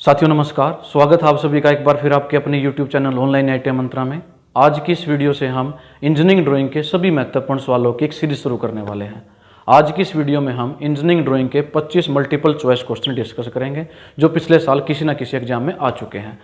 साथियों नमस्कार, स्वागत है आप सभी का एक बार फिर आपके अपने YouTube चैनल ऑनलाइन IITM मंत्रा में। आज की इस वीडियो से हम इंजीनियरिंग ड्राइंग के सभी महत्वपूर्ण सवालों की एक सीरीज शुरू करने वाले हैं। आज की इस वीडियो में हम इंजीनियरिंग ड्राइंग के 25 मल्टीपल चॉइस क्वेश्चन डिस्कस करेंगे जो पिछले साल किसी न किसी एग्जाम में आ चुके हैं।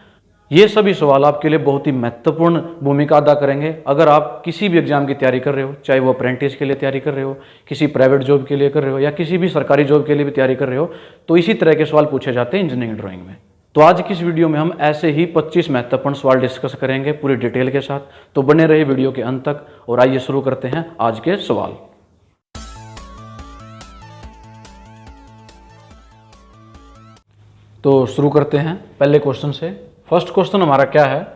ये सभी सवाल आपके लिए बहुत ही महत्वपूर्ण भूमिका अदा करेंगे अगर आप किसी भी एग्जाम की तैयारी कर रहे हो, चाहे वो अप्रेंटिस के लिए तैयारी कर रहे हो, किसी प्राइवेट जॉब के लिए कर रहे हो या किसी भी सरकारी जॉब के लिए भी तैयारी कर रहे हो, तो इसी तरह के सवाल पूछे जाते हैं इंजीनियरिंग ड्राइंग में। तो आज की इस वीडियो में हम ऐसे ही 25 महत्वपूर्ण सवाल डिस्कस करेंगे पूरी डिटेल के साथ। तो बने रहे वीडियो के अंत तक और आइए शुरू करते हैं आज के सवाल। तो शुरू करते हैं पहले क्वेश्चन से। फर्स्ट क्वेश्चन हमारा क्या है,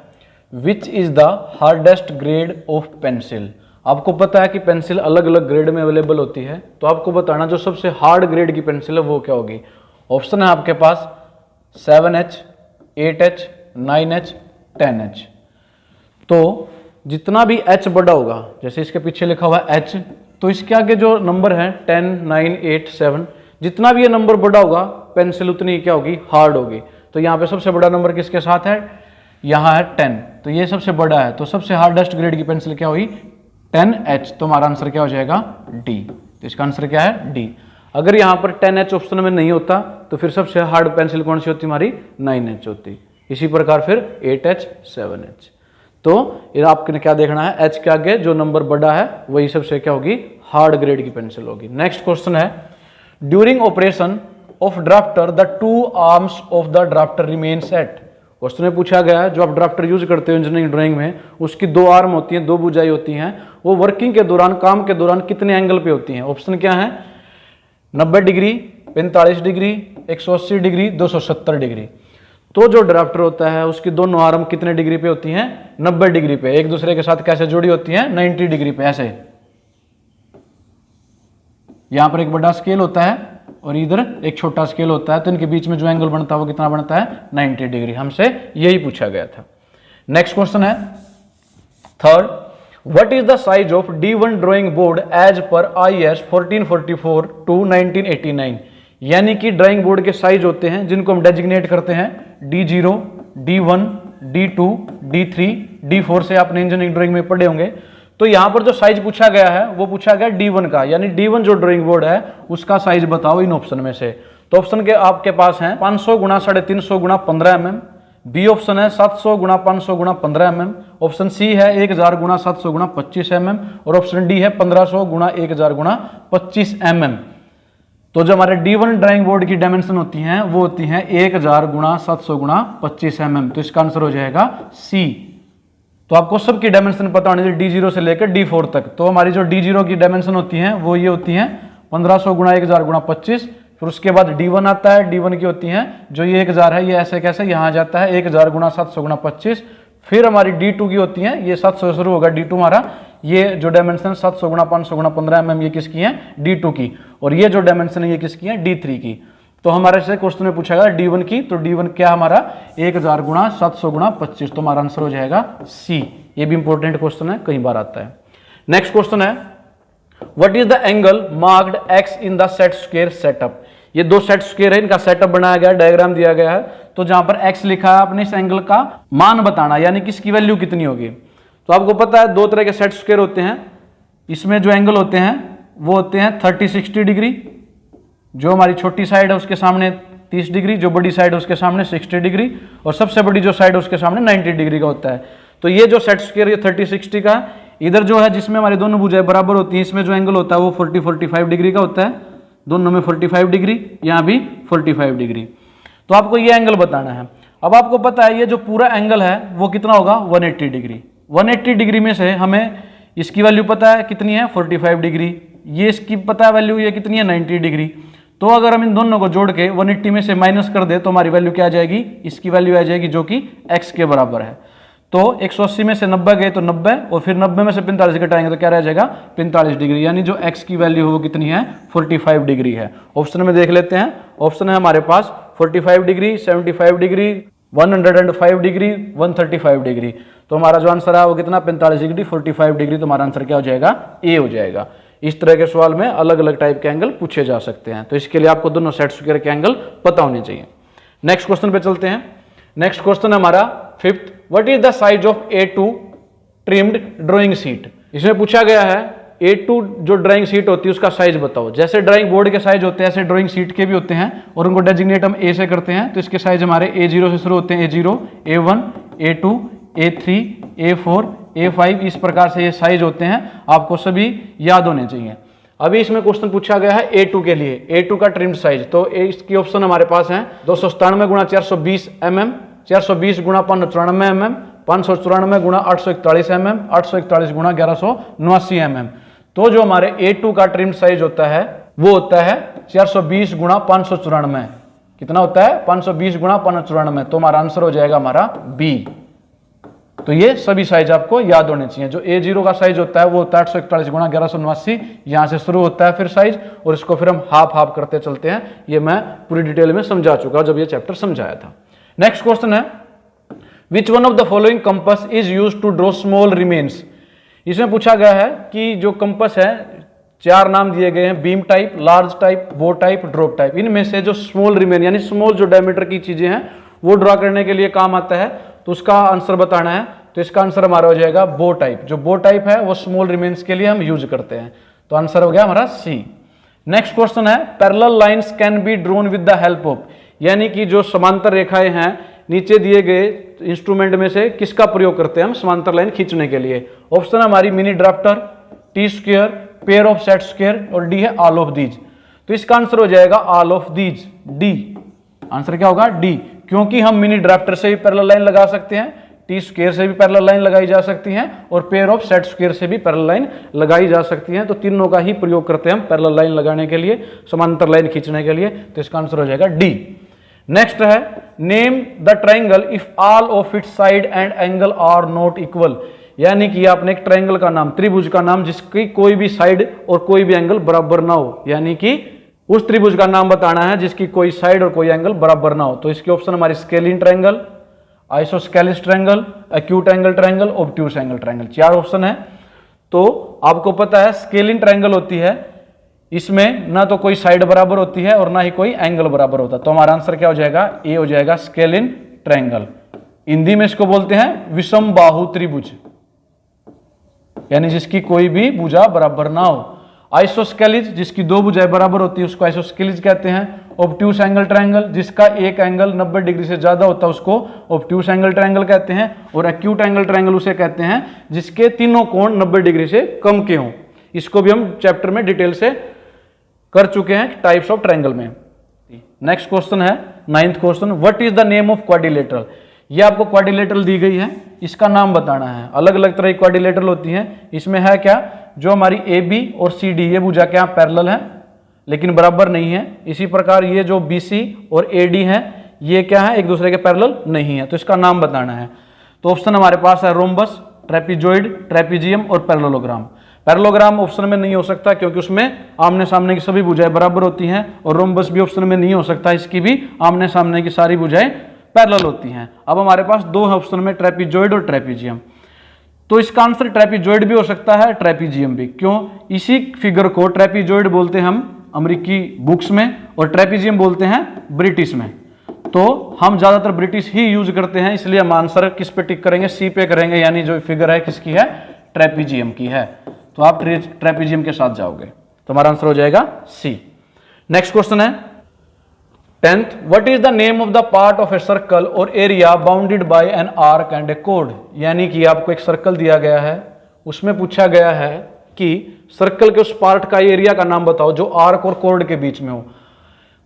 which is the hardest grade of pencil. आपको पता है कि पेंसिल अलग अलग ग्रेड में अवेलेबल होती है, तो आपको बताना जो सबसे हार्ड ग्रेड की पेंसिल है वो क्या होगी। ऑप्शन है आपके पास 7H, 8H, 9H, 10H। तो जितना भी H बड़ा होगा, जैसे इसके पीछे लिखा हुआ है H, तो इसके आगे जो नंबर है 10, 9, 8, 7, जितना भी ये नंबर बड़ा होगा पेंसिल उतनी क्या होगी, हार्ड होगी। तो यहाँ पे सबसे बड़ा नंबर किसके साथ है, यहाँ है 10, तो ये सबसे बड़ा है, तो सबसे हार्डेस्ट ग्रेड की पेंसिल क्या हुई, 10H। तो हमारा आंसर क्या हो जाएगा, डी। तो इसका आंसर क्या है, डी। अगर यहाँ पर 10H ऑप्शन में नहीं होता तो फिर सबसे हार्ड पेंसिल कौन सी होती हमारी, 9H होती। इसी प्रकार फिर 8H, 7H। तो ये आपने क्या देखना है, H के आगे जो नंबर बड़ा है वही सबसे क्या होगी, हार्ड ग्रेड की पेंसिल होगी। नेक्स्ट क्वेश्चन है, during operation of drafter the two arms of the drafter remain set. Question में पूछा गया है जो आप ड्राफ्टर यूज करते हो इंजीनियरिंग ड्राइंग में, उसकी दो आर्म होती हैं, दो भुजाएं होती हैं, वो वर्किंग के दौरान, काम के दौरान कितने एंगल पे होती हैं। ऑप्शन क्या है, 90 डिग्री, 45 डिग्री, 180 डिग्री, 270 डिग्री। तो जो ड्राफ्टर होता है उसकी दोनों आर्म कितने डिग्री पे होती हैं, 90 डिग्री पे। एक दूसरे के साथ कैसे जुड़ी होती हैं, 90 डिग्री पे, ऐसे। यहां पर एक बड़ा स्केल होता है और इधर एक छोटा स्केल होता है, तो इनके बीच में जो एंगल बनता है वो कितना बनता है, 90 डिग्री। हमसे यही पूछा गया था। नेक्स्ट क्वेश्चन है third, What is the size of D1 drawing board as per IS 1444 to 1989। यानी कि ड्राइंग बोर्ड के साइज होते हैं जिनको हम डेजिग्नेट करते हैं D0, D1, D2, D3, D4 से आपने इंजीनियरिंग ड्राइंग में पढ़े होंगे। तो यहां पर जो साइज पूछा गया है वो पूछा गया D1 का, यानी D1 जो ड्राइंग बोर्ड है उसका साइज बताओ इन ऑप्शन में से। तो ऑप्शन के आपके पास है 500 गुणा 350 गुणा 15 mm, बी ऑप्शन है 700 गुणा 500 गुणा 15 mm, ऑप्शन सी है 1000 गुणा 700 गुणा 25 mm और ऑप्शन डी है 1500 गुणा 1000 गुणा 25 mm। तो जो हमारे D1 ड्राइंग बोर्ड की डायमेंशन होती हैं वो होती हैं 1000 गुणा 700 गुणा 25 mm। तो इसका आंसर हो जाएगा सी। तो आपको सबकी डायमेंशन पता होनी चाहिए D0 से लेकर D4 तक। तो हमारी जो D0 की डायमेंशन होती है वो ये होती है 1500 गुणा 1000 गुणा 25। फिर उसके बाद D1 आता है, D1 की होती हैं जो ये 1000 है, ये ऐसे कैसे यहाँ जाता है 1000 गुणा 700 गुणा 25। फिर हमारी D2 की होती हैं, ये 700 शुरू होगा D2 हमारा, ये जो डायमेंशन 700 गुणा 500 गुणा 15 mm ये किसकी है, D2 की। और ये जो डायमेंशन है ये किसकी है, D3 की। तो हमारे से क्वेश्चन में पूछा गया D1 की, तो D1 क्या हमारा 1000 गुणा 700 गुणा 25। तो हमारा आंसर हो जाएगा सी। ये भी इंपॉर्टेंट क्वेश्चन है, कई बार आता है। नेक्स्ट क्वेश्चन है, what is the angle marked x in the set square setup. ये दो सेट स्क्वायर है, इनका सेटअप बनाया गया है, डायग्राम दिया गया है। तो जहां पर x लिखा है आपने इस एंगल का मान बताना, यानी कि इसकी वैल्यू कितनी होगी। तो आपको पता है दो तरह के सेट स्क्वायर होते हैं, इसमें जो एंगल होते हैं वो होते हैं 30-60 डिग्री, जो हमारी छोटी साइड है उसके सामने 30 डिग्री, जो बड़ी साइड है उसके सामने 60 डिग्री, और सबसे बड़ी जो साइड है उसके सामने 90 डिग्री का होता है। तो ये जो सेट स्क्वायर ये 30-60 का है। इधर जो है जिसमें हमारी दोनों भुजाएं बराबर होती हैं, इसमें जो एंगल होता है वो 40-45 डिग्री का होता है, दोनों में 45 डिग्री, यहाँ भी 45 डिग्री। तो आपको ये एंगल बताना है। अब आपको पता है ये जो पूरा एंगल है वो कितना होगा, 180 डिग्री। 180 डिग्री में से हमें इसकी वैल्यू पता है कितनी है, 45 डिग्री। ये इसकी पता है वैल्यू ये कितनी है, 90 डिग्री। तो अगर हम इन दोनों को जोड़ के 180 में से माइनस कर दे तो हमारी वैल्यू क्या आ जाएगी, इसकी वैल्यू आ जाएगी जो कि x के बराबर है। तो 180 में से 90 गए तो 90, और फिर 90 में से 45 घटाएंगे तो क्या रह जाएगा, 45 डिग्री। यानी जो x की वैल्यू है वो कितनी है, 45 डिग्री है। ऑप्शन में देख लेते हैं, ऑप्शन है हमारे पास 45 डिग्री, 75 डिग्री, 105 डिग्री, 135 डिग्री। तो हमारा जो आंसर है वो कितना, 45 डिग्री, 45 डिग्री। तो हमारा आंसर क्या हो जाएगा, ए हो जाएगा। इस तरह के सवाल में अलग अलग टाइप के एंगल पूछे जा सकते हैं, तो इसके लिए आपको दोनों सेट स्क्वायर के एंगल पता होने चाहिए। नेक्स्ट क्वेश्चन पे चलते हैं। नेक्स्ट क्वेश्चन हमारा fifth, what is the size of A2 trimmed drawing sheet. इसमें पूछा गया है A2 जो ड्राइंग शीट होती है उसका साइज बताओ। जैसे ड्राइंग बोर्ड के साइज होते हैं ऐसे ड्राइंग शीट के भी होते हैं और उनको डेजिग्नेट हम A से करते हैं, तो इसके साइज हमारे A0 से शुरू होते हैं, A0, A1, A2, A3, A4, A5, इस प्रकार से ये साइज होते हैं, आपको सभी याद होने चाहिए। अभी इसमें क्वेश्चन पूछा गया है A2 के लिए, A2 का ट्रिम्ड साइज, तो इसकी ऑप्शन हमारे पास है 297 गुणा 420 mm, 420 गुणा 594 mm, 594 गुणा 841 mm, 841 गुणा 1189 mm। तो जो हमारे A2 का ट्रिम्ड साइज होता है वो होता है 420 गुणा 594। कितना होता है? 520 गुणा 594। तो हमारा आंसर हो जाएगा हमारा बी। तो ये सभी साइज आपको याद होने चाहिए। जो A0 का साइज होता है वो होता है 841 गुणा 1189, यहां से शुरू होता है फिर साइज, और इसको फिर हम हाफ हाफ करते चलते हैं। ये मैं पूरी डिटेल में समझा चुका जब ये चैप्टर समझाया था। नेक्स्ट क्वेश्चन है, which one of the following compass is used to draw small remains. इसमें पूछा गया है कि जो कंपास है, चार नाम दिए गए हैं, बीम टाइप, लार्ज टाइप, बो टाइप, ड्रॉप टाइप। इनमें से जो स्मॉल रिमेन यानी स्मॉल जो डायमीटर की चीजें हैं वो ड्रॉ करने के लिए काम आता है, तो उसका आंसर बताना है। तो इसका आंसर हमारा हो जाएगा बो टाइप। जो बो टाइप है वो स्मॉल रिमेन्स के लिए हम यूज करते हैं, तो आंसर हो गया हमारा सी। नेक्स्ट क्वेश्चन है, parallel lines can be drone with the help of, यानी कि जो समांतर रेखाएं हैं नीचे दिए गए इंस्ट्रूमेंट में से किसका प्रयोग करते हैं हम समांतर लाइन खींचने के लिए। ऑप्शन हमारी mini drafter, T square, pair of set square, और डी है ऑल ऑफ दीज। तो इसका आंसर हो जाएगा all of these, D. Answer क्या होगा? डी, क्योंकि हम मिनी ड्राफ्टर से भी पैरेलल लाइन लगा सकते हैं, टी स्क्वायर से भी पैरेलल लाइन लगाई जा सकती है, और पेयर ऑफ सेट स्क्वायर से भी पैरेलल लाइन लगाई जा सकती है। तो तीनों का ही प्रयोग करते हैं हम पैरेलल लाइन लगाने के लिए, समांतर लाइन खींचने के लिए। तो इसका आंसर हो जाएगा डी। नेक्स्ट है, name the triangle if all of its side and angle are not equal, यानी कि आपने एक ट्राइंगल का नाम, त्रिभुज का नाम जिसकी कोई भी साइड और कोई भी एंगल बराबर ना हो, यानी कि उस त्रिभुज का नाम बताना है जिसकी कोई साइड और कोई एंगल बराबर ना हो। तो इसके ऑप्शन हमारी scalene triangle, isosceles triangle, acute angle triangle, obtuse angle triangle, चार ऑप्शन है। तो आपको पता है स्केलिन ट्राइंगल होती है, इसमें ना तो कोई साइड बराबर होती है और ना ही कोई एंगल बराबर होता। तो हमारा आंसर क्या हो जाएगा? ए हो जाएगा स्केलिन ट्राइंगल। हिंदी में इसको बोलते हैं विषम बाहु त्रिभुज, यानी जिसकी कोई भी भुजा बराबर ना हो। आइसोस्केलिस, जिसकी दो भुजाएं बराबर होती है उसको आइसोस्केलिस कहते हैं। ऑब्ट्यूस एंगल ट्राइंगल, जिसका एक एंगल 90 डिग्री से ज्यादा होता है उसको ऑब्ट्यूस एंगल ट्राइंगल कहते हैं। और एक्यूट एंगल ट्राइंगल उसे कहते हैं जिसके तीनों कोण 90 डिग्री से कम के हों। इसको भी हम चैप्टर में डिटेल से कर चुके हैं टाइप्स ऑफ ट्रायंगल में। नेक्स्ट क्वेश्चन है, ninth question, what is the name of quadrilateral. ये आपको क्वाड्रिलेटरल दी गई है, इसका नाम बताना है। अलग अलग तरह की क्वाड्रिलेटरल होती हैं। इसमें है क्या, जो हमारी ए बी और सी डी ये भुजा क्या पैरेलल है लेकिन बराबर नहीं है। इसी प्रकार ये जो बी सी और ए डी है ये क्या है, एक दूसरे के पैरेलल नहीं है। तो इसका नाम बताना है। तो ऑप्शन हमारे पास है रोम्बस, ट्रेपीजॉइड, ट्रेपीजियम और पैरेललोग्राम। पैरेललोग्राम ऑप्शन में नहीं हो सकता क्योंकि उसमें आमने सामने की सभी भुजाएं बराबर होती हैं, और रोम्बस भी ऑप्शन में नहीं हो सकता, इसकी भी आमने सामने की सारी भुजाएं पैरेलल होती हैं। अब हमारे पास दो ऑप्शन में ट्रेपीजॉइड और ट्रेपीजियम। तो इसका आंसर ट्रेपीजॉइड भी हो सकता है, ट्रेपीजियम भी। क्यों? इसी फिगर को ट्रेपीजॉइड बोलते हैं हम अमेरिकी बुक्स में और ट्रेपीजियम बोलते हैं ब्रिटिश में। तो हम ज्यादातर ब्रिटिश ही यूज करते हैं, इसलिए हम आंसर किस पे टिक करेंगे? सी पे करेंगे, यानी जो फिगर है किसकी है? ट्रेपीजियम की है। तो आप ट्रेपीजियम के साथ जाओगे, तो हमारा आंसर हो जाएगा सी। नेक्स्ट क्वेश्चन है 10th, what is the name of the part of a circle और area bounded by an arc and a कोड। यानी कि आपको एक सर्कल दिया गया है, उसमें पूछा गया है कि सर्कल के उस पार्ट का एरिया का नाम बताओ जो आर्क और कोड के बीच में हो।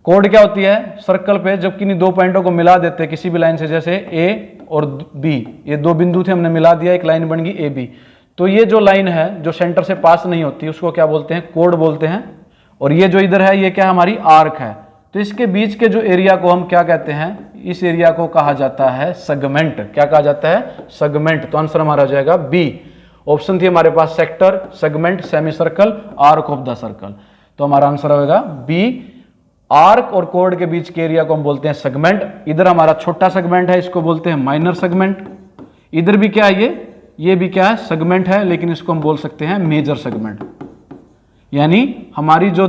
कोड क्या होती है? सर्कल पे जब किन्हीं दो पॉइंटों को मिला देते किसी भी लाइन से, जैसे ए और बी, ये दो बिंदु थे, हमने मिला दिया, एक लाइन बन गई ए बी। तो ये जो लाइन है जो सेंटर से पास नहीं होती उसको क्या बोलते हैं? कोड बोलते हैं। और ये जो इधर है ये क्या हमारी आर्क है। तो इसके बीच के जो एरिया को हम क्या कहते हैं? इस एरिया को कहा जाता है सेगमेंट। क्या कहा जाता है? सेगमेंट। तो आंसर हमारा हो जाएगा बी। ऑप्शन थी हमारे पास sector, segment, semi circle, arc of the circle. तो हमारा आंसर होगा बी। आर्क और कोड के बीच के एरिया को हम बोलते हैं सेगमेंट। इधर हमारा छोटा सेगमेंट है, इसको बोलते हैं माइनर सेगमेंट। इधर भी क्या है, ये भी क्या है? सेगमेंट है, लेकिन इसको हम बोल सकते हैं मेजर सेगमेंट। यानी हमारी जो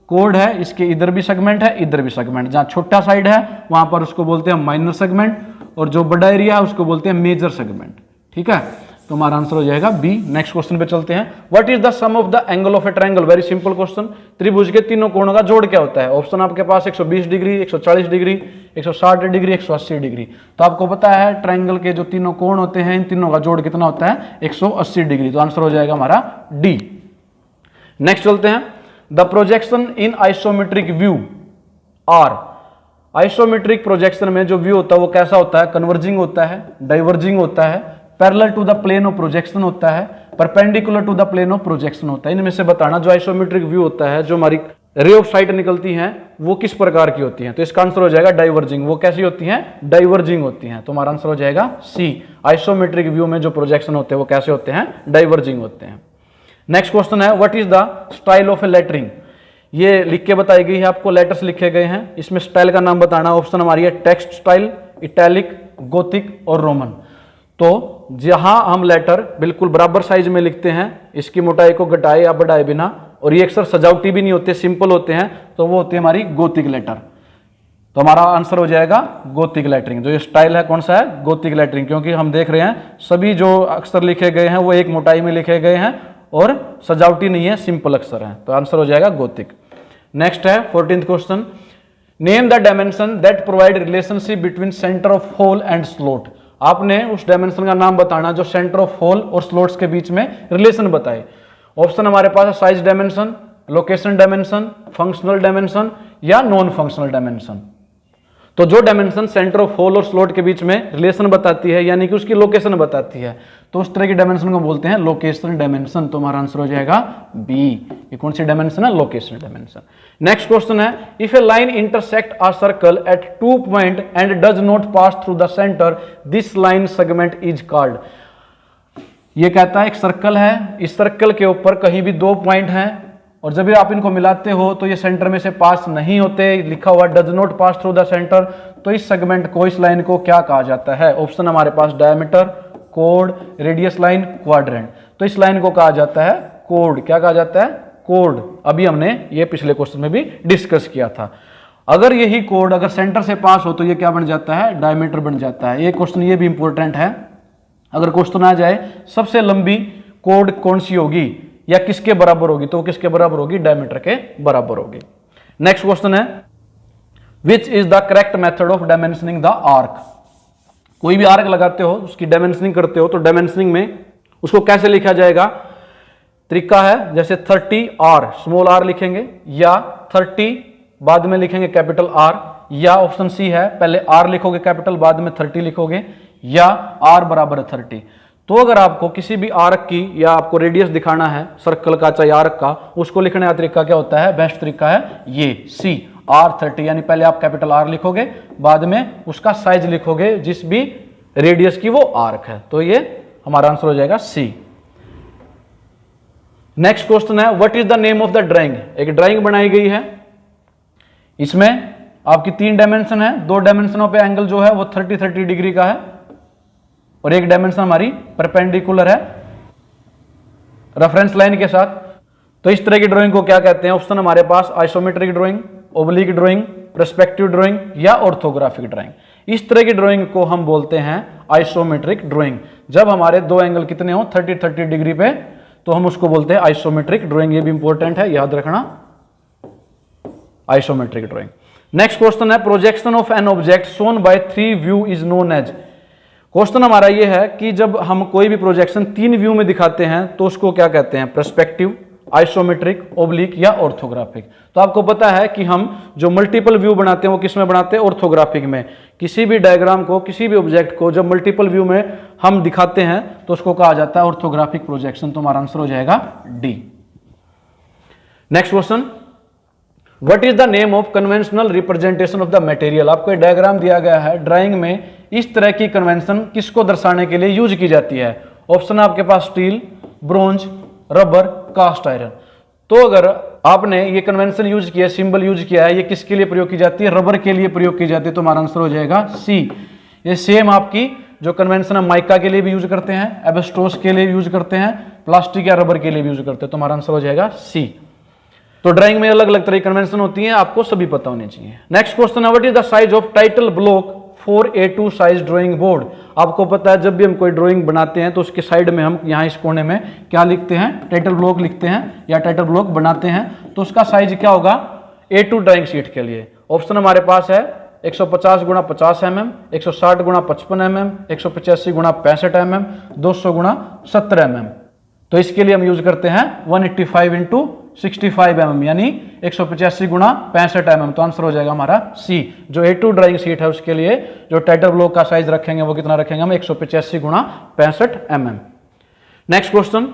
कोड है, इसके इधर भी सेगमेंट है, इधर भी सेगमेंट। जहां छोटा साइड है वहां पर उसको बोलते हैं माइनर सेगमेंट, और जो बड़ा एरिया है उसको बोलते हैं मेजर सेगमेंट। ठीक है, तो हमारा आंसर हो जाएगा बी। नेक्स्ट क्वेश्चन पे चलते हैं। What is the sum of the angle of a triangle? Very simple question. त्रिभुज के तीनों कोणों का जोड़ क्या होता है? ऑप्शन आपके पास 120 डिग्री, 140 डिग्री, 160 डिग्री, 180 डिग्री। तो आपको पता है ट्रायंगल के जो तीनों कोण होते हैं इन तीनों का जोड़ कितना होता है? 180 डिग्री। तो आंसर हो जाएगा हमारा डी। नेक्स्ट चलते हैं। The projection in isometric view are. Isometric projection में जो व्यू होता है वो कैसा होता है? कन्वर्जिंग होता है, डाइवर्जिंग होता है, parallel to the plane of projection होता है, perpendicular to the plane of projection होता है। इनमें से बताना जो आइसोमेट्रिक व्यू होता है, जो हमारी रे ऑफ साइट निकलती हैं वो किस प्रकार की होती हैं? तो इसका आंसर हो जाएगा डाइवर्जिंग। वो कैसी होती हैं? डाइवर्जिंग होती हैं। तो हमारा आंसर हो जाएगा सी। आइसोमेट्रिक व्यू में जो प्रोजेक्शन होते हैं वो कैसे होते हैं? डाइवर्जिंग होते हैं। नेक्स्ट क्वेश्चन है, what is the style of A lettering? ये लिख के बताई गई है आपको, लेटर्स लिखे गए हैं, इसमें स्टाइल का नाम बताना। ऑप्शन हमारी है टेक्स्ट स्टाइल, इटैलिक, गोथिक और रोमन। तो जहां हम लेटर बिल्कुल बराबर साइज में लिखते हैं, इसकी मोटाई को घटाए या बढ़ाए बिना, और ये अक्सर सजावटी भी नहीं होते, सिंपल होते हैं, तो वो होती है हमारी गोथिक लेटर। तो हमारा आंसर हो जाएगा गोथिक लेटरिंग। जो ये स्टाइल है कौन सा है? Gothic lettering. क्योंकि हम देख रहे हैं सभी जो अक्षर लिखे गए हैं वो एक मोटाई में लिखे गए हैं और सजावटी नहीं है, सिंपल अक्षर है। तो आंसर हो जाएगा गोथिक। नेक्स्ट है 14th question. Name the dimension that provide relationship between centre of hole and slot. आपने उस डायमेंशन का नाम बताना जो सेंटर ऑफ होल और स्लॉट्स के बीच में रिलेशन बताए। ऑप्शन हमारे पास है size dimension, location dimension, functional dimension या नॉन फंक्शनल डायमेंशन। तो जो डायमेंशन सेंटर ऑफ होल और स्लॉट के बीच में रिलेशन बताती है, यानी कि उसकी लोकेशन बताती है, तो उस तरह की डायमेंशन को बोलते हैं लोकेशन डायमेंशन। तो हमारा आंसर हो जाएगा बी। ये कौन सी डायमेंशन है? Location dimension. नेक्स्ट क्वेश्चन है, if A line intersect a circle eight 2 point and does not pass through the centre, this line segment is called. ये कहता है एक सर्कल है, इस सर्कल के ऊपर कहीं भी 2 पॉइंट हैं और जब भी आप इनको मिलाते हो तो ये सेंटर में से पास नहीं होते, लिखा हुआ does not pass through the centre, तो इस सेगमेंट को, इस लाइन को क्या कहा जाता है? ऑप्शन हमारे पास डायमीटर, कोड, रेडियस लाइन, क्वाड्रेंट। तो इस लाइन को कहा जाता है कोड। क्या कहा जाता है? कोड। अभी हमने ये पिछले क्वेश्चन में भी डिस्कस किया था। अगर यही कोड अगर सेंटर से पास हो तो ये क्या बन जाता है? डायमीटर बन जाता है। ये क्वेश्चन ये भी इंपॉर्टेंट है। अगर क्वेश्चन आ जाए सबसे लंबी कोड कौन सी होगी या किसके बराबर होगी, तो किसके बराबर होगी? डायमीटर के बराबर होगी। नेक्स्ट क्वेश्चन है, which is the correct method of dimensioning the arc. कोई भी आर्क लगाते हो, उसकी डायमेंशनिंग करते हो, तो डायमेंशनिंग में उसको कैसे लिखा जाएगा? तरीका है, जैसे 30 आर, स्मॉल आर लिखेंगे, या 30 बाद में लिखेंगे कैपिटल आर, या ऑप्शन सी है पहले आर लिखोगे कैपिटल बाद में 30 लिखोगे, या आर बराबर 30। तो अगर आपको किसी भी आर्क की या आपको रेडियस दिखाना है सर्कल का चाहे आर्क का, उसको लिखने का तरीका क्या होता है? बेस्ट तरीका है ये सी, R30, यानी पहले आप कैपिटल आर लिखोगे बाद में उसका साइज लिखोगे जिस भी रेडियस की वो आर्क है। तो ये हमारा आंसर हो जाएगा सी। नेक्स्ट क्वेश्चन है, what is the name of the drawing. एक ड्राइंग बनाई गई है, इसमें आपकी 3 डायमेंशन है, 2 डायमेंशनों पे एंगल जो है वो 30 डिग्री का है और एक डायमेंशन हमारी परपेंडिकुलर है रेफरेंस लाइन के साथ। तो इस तरह की ड्राइंग को क्या कहते हैं? ऑप्शन हमारे पास isometric drawing, oblique drawing, perspective drawing या ऑर्थोग्राफिक ड्राइंग। इस तरह की ड्राइंग को हम बोलते हैं आइसोमेट्रिक ड्राइंग। जब हमारे 2 एंगल कितने हो 30 डिग्री पे, तो हम उसको बोलते हैं आइसोमेट्रिक ड्राइंग। ये भी इंपॉर्टेंट है, याद रखना, आइसोमेट्रिक ड्राइंग। नेक्स्ट क्वेश्चन है, projection of an object shown by 3 view is known as. Question हमारा ये है कि जब हम कोई भी प्रोजेक्शन 3 व्यू में दिखाते हैं तो उसको क्या कहते हैं? पर्सपेक्टिव, आइसोमेट्रिक, ओब्लिक या ऑर्थोग्राफिक। तो आपको पता है कि हम जो मल्टीपल व्यू बनाते हैं वो किस में बनाते हैं? ऑर्थोग्राफिक में। किसी भी डायग्राम को, किसी भी ऑब्जेक्ट को जब मल्टीपल व्यू में हम दिखाते हैं तो उसको कहा जाता है ऑर्थोग्राफिक प्रोजेक्शन। तो हमारा आंसर हो जाएगा D. Next question, what is the name of conventional representation of the material. आपको एक डायग्राम दिया गया है, ड्राइंग में इस तरह की कन्वेंशन किसको दर्शाने के लिए यूज की जाती है? ऑप्शन है आपके पास steel, bronze, rubber, cast iron. तो अगर आपने ये कन्वेंशन यूज किया, सिंबल यूज किया है, ये किसके लिए प्रयोग की जाती है? रबर के लिए प्रयोग की जाती है। तो हमारा आंसर हो जाएगा सी। ये सेम आपकी जो कन्वेंशन है माइका के लिए भी यूज करते हैं, एबेस्टोस के लिए यूज करते हैं, प्लास्टिक या रबर के लिए भी यूज करते हैं। तो हमारा आंसर हो जाएगा सी। तो ड्राइंग में अलग अलग तरह की कन्वेंशन होती है, आपको सभी पता होनी चाहिए। नेक्स्ट क्वेश्चन है, what is the size of title block for A2 size drawing board. आपको पता है जब भी हम कोई ड्राइंग बनाते हैं तो उसके साइड में हम यहाँ इस कोने में क्या लिखते हैं, टाइटल ब्लॉक लिखते हैं या टाइटल ब्लॉक बनाते हैं। तो उसका साइज क्या होगा A2 ड्राइंग शीट के लिए? ऑप्शन हमारे पास है 150 गुणा 50 mm, 160 गुणा 55 mm, 185 गुणा 65 mm, 200 गुणा 70 mm। तो इसके लिए हम यूज करते हैं 185 इंटू 65 mm यानी 185 गुणा 65 mm। तो आंसर हो जाएगा हमारा सी। जो A2 ड्राइंग शीट है उसके लिए जो टाइटल ब्लॉक का साइज रखेंगे वो कितना रखेंगे हम, 185 गुणा 65 mm। Next question,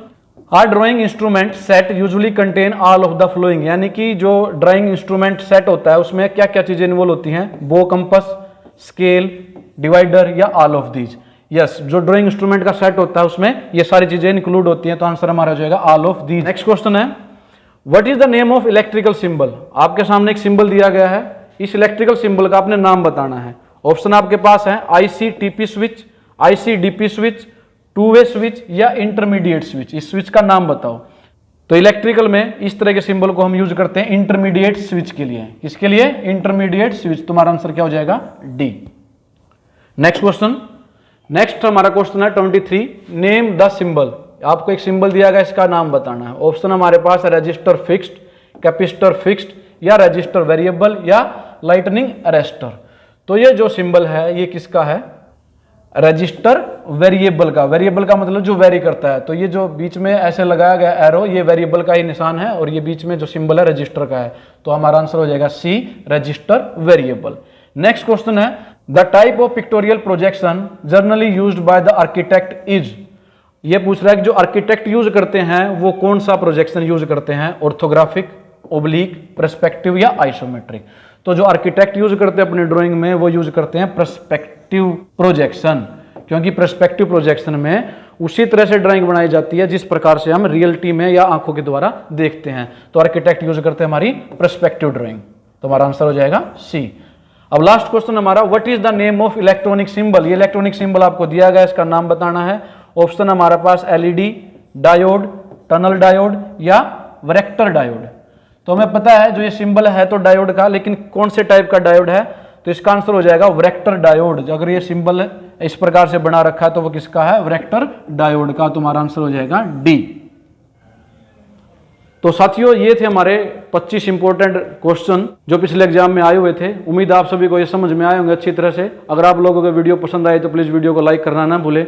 are drawing instrument set usually contain all of the following. यानी कि जो ड्राइंग इंस्ट्रूमेंट सेट होता है उसमें क्या क्या चीजें इन्वॉल्व होती हैं, बो, कंपस, स्केल, डिवाइडर या ऑल ऑफ दीज। यस, जो ड्राइंग इंस्ट्रूमेंट का सेट होता है उसमें ये सारी चीजें इंक्लूड होती हैं, तो आंसर हमारा हो जाएगा all of these. Next question है, what is the name of electrical symbol. आपके सामने एक सिंबल दिया गया है, इस इलेक्ट्रिकल सिंबल का आपने नाम बताना है। ऑप्शन आपके पास है ICTP switch, ICDP switch, two way switch या इंटरमीडिएट स्विच। इस स्विच का नाम बताओ। तो इलेक्ट्रिकल में इस तरह के सिंबल को हम यूज करते हैं इंटरमीडिएट स्विच के लिए। किसके लिए? Intermediate switch. तुम्हारा आंसर क्या हो जाएगा, डी। नेक्स्ट क्वेश्चन, नेक्स्ट हमारा क्वेश्चन है 23, नेम द सिंबल। आपको एक सिंबल दिया गया, इसका नाम बताना है। ऑप्शन हमारे पास है रजिस्टर फिक्स्ड, कैपेसिटर फिक्स्ड या रजिस्टर वेरिएबल या लाइटनिंग अरेस्टर। तो ये जो सिंबल है ये किसका है, रजिस्टर वेरिएबल का। वेरिएबल का मतलब जो वेरी करता है। तो ये जो बीच में ऐसे लगाया गया एरो ये वेरिएबल का ही निशान है और ये बीच में जो सिंबल है रजिस्टर का है। तो हमारा आंसर हो जाएगा सी, रजिस्टर वेरिएबल। नेक्स्ट क्वेश्चन है, the type of pictorial projection generally used by the architect is. ये पूछ रहा है कि जो आर्किटेक्ट यूज करते हैं वो कौन सा प्रोजेक्शन यूज करते हैं, ऑर्थोग्राफिक, ओब्लिक, पर्सपेक्टिव या आइसोमेट्रिक। तो जो आर्किटेक्ट यूज करते हैं अपने ड्राइंग में वो यूज करते हैं पर्सपेक्टिव प्रोजेक्शन, क्योंकि पर्सपेक्टिव प्रोजेक्शन में उसी तरह से ड्राइंग बनाई जाती है जिस प्रकार से हम रियलिटी में या आंखों के द्वारा देखते हैं। तो आर्किटेक्ट यूज करते हैं हमारी पर्सपेक्टिव ड्राइंग। तो हमारा आंसर हो जाएगा सी। अब लास्ट क्वेश्चन हमारा, what is the name of electronic symbol. ये इलेक्ट्रॉनिक सिंबल आपको दिया गया, इसका नाम बताना है। ऑप्शन हमारे पास LED, डायोड, टनल डायोड या वरेक्टर डायोड। तो हमें पता है जो ये सिंबल है तो डायोड का, लेकिन कौन से टाइप का डायोड है, तो इसका आंसर हो जाएगा वरेक्टर डायोड। अगर ये सिंबल इस प्रकार से बना रखा है तो वो किसका है, वरेक्टर डायोड का। तुम्हारा आंसर हो जाएगा डी। तो साथियों ये थे हमारे 25 इंपॉर्टेंट क्वेश्चन जो पिछले एग्जाम में आए हुए थे। उम्मीद आप सभी को ये समझ में आए होंगे अच्छी तरह से। अगर आप लोगों को वीडियो पसंद आए तो प्लीज वीडियो को लाइक करना ना भूलें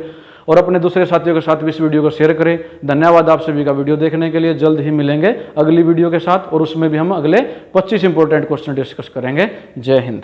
और अपने दूसरे साथियों के साथ भी इस वीडियो को शेयर करें। धन्यवाद आप सभी का वीडियो देखने के लिए। जल्द ही मिलेंगे अगली वीडियो के साथ और उसमें भी हम अगले 25 इंपॉर्टेंट क्वेश्चन डिस्कस करेंगे। जय हिंद।